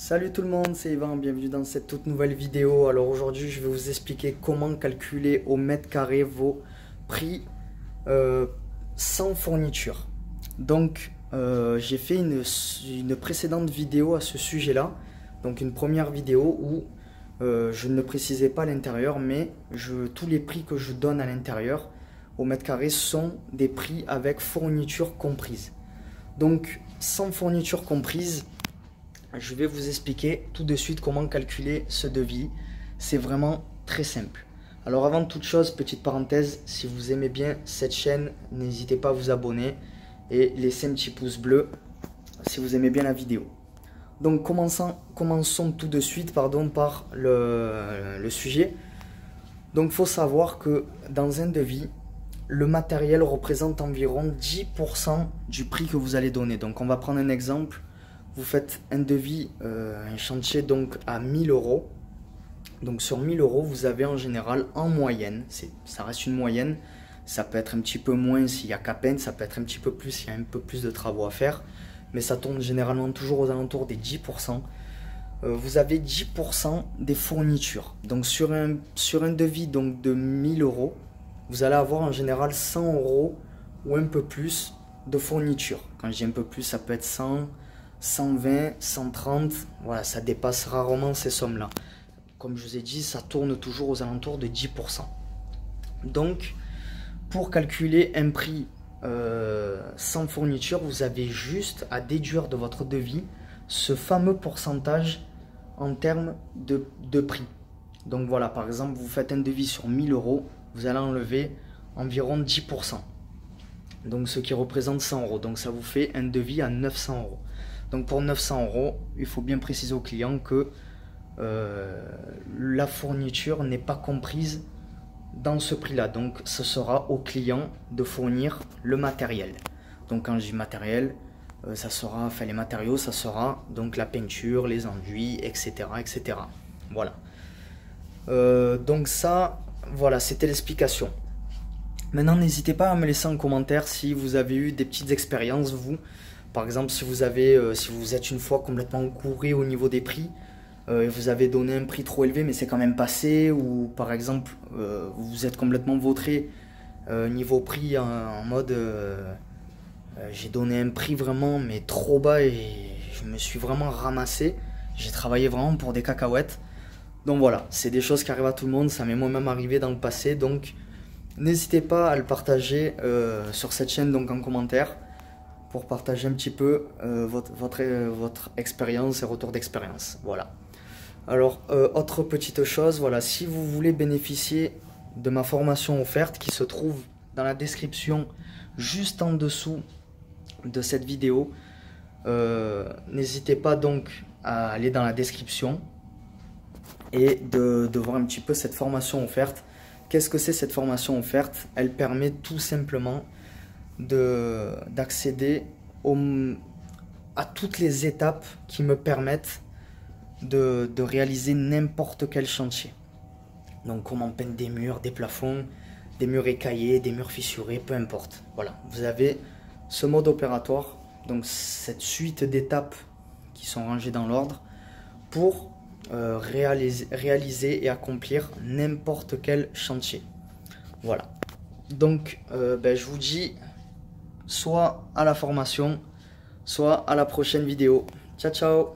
Salut tout le monde, c'est Yvan, bienvenue dans cette toute nouvelle vidéo. Alors aujourd'hui je vais vous expliquer comment calculer au mètre carré vos prix sans fourniture. Donc j'ai fait une précédente vidéo à ce sujet là, donc une première vidéo où je ne précisais pas l'intérieur, mais tous les prix que je donne à l'intérieur au mètre carré sont des prix avec fourniture comprise. Donc sans fourniture comprise, je vais vous expliquer tout de suite comment calculer ce devis. C'est vraiment très simple. Alors avant toute chose, petite parenthèse, si vous aimez bien cette chaîne, n'hésitez pas à vous abonner et laisser un petit pouce bleu si vous aimez bien la vidéo. Donc commençons tout de suite par le sujet. Donc il faut savoir que dans un devis, le matériel représente environ 10% du prix que vous allez donner. Donc on va prendre un exemple. Vous faites un devis, un chantier donc à 1000 euros. Donc sur 1000 euros, vous avez en général, en moyenne, ça reste une moyenne, ça peut être un petit peu moins s'il y a qu'à peine, ça peut être un petit peu plus s'il y a un peu plus de travaux à faire, mais ça tourne généralement toujours aux alentours des 10%. Vous avez 10% des fournitures. Donc sur un devis donc de 1000 euros, vous allez avoir en général 100 euros ou un peu plus de fournitures. Quand je dis un peu plus, ça peut être 100, 120, 130, voilà, ça dépasse rarement ces sommes-là. Comme je vous ai dit, ça tourne toujours aux alentours de 10%. Donc, pour calculer un prix sans fourniture, vous avez juste à déduire de votre devis ce fameux pourcentage en termes de prix. Donc voilà, par exemple, vous faites un devis sur 1000 euros, vous allez enlever environ 10%. Donc ce qui représente 100 euros. Donc ça vous fait un devis à 900 euros. Donc pour 900 euros, il faut bien préciser au client que la fourniture n'est pas comprise dans ce prix-là. Donc ce sera au client de fournir le matériel. Donc quand je dis matériel, ça sera, enfin les matériaux, ça sera donc la peinture, les enduits, etc. etc. Voilà. Donc ça, voilà, c'était l'explication. Maintenant, n'hésitez pas à me laisser en commentaire si vous avez eu des petites expériences, vous. Par exemple, si vous êtes une fois complètement gouré au niveau des prix, et vous avez donné un prix trop élevé, mais c'est quand même passé, ou par exemple, vous êtes complètement vautré niveau prix en mode j'ai donné un prix vraiment, mais trop bas, et je me suis vraiment ramassé. J'ai travaillé vraiment pour des cacahuètes. Donc voilà, c'est des choses qui arrivent à tout le monde, ça m'est moi-même arrivé dans le passé, donc n'hésitez pas à le partager sur cette chaîne donc en commentaire pour partager un petit peu votre expérience et retour d'expérience. Voilà. Alors, autre petite chose, voilà, si vous voulez bénéficier de ma formation offerte qui se trouve dans la description juste en dessous de cette vidéo, n'hésitez pas donc à aller dans la description et de voir un petit peu cette formation offerte. Qu'est-ce que c'est cette formation offerte? Elle permet tout simplement d'accéder à toutes les étapes qui me permettent de réaliser n'importe quel chantier. Donc comment peindre des murs, des plafonds, des murs écaillés, des murs fissurés, peu importe. Voilà, vous avez ce mode opératoire, donc cette suite d'étapes qui sont rangées dans l'ordre pour réaliser et accomplir n'importe quel chantier. Voilà. Donc je vous dis soit à la formation, soit à la prochaine vidéo. Ciao ciao.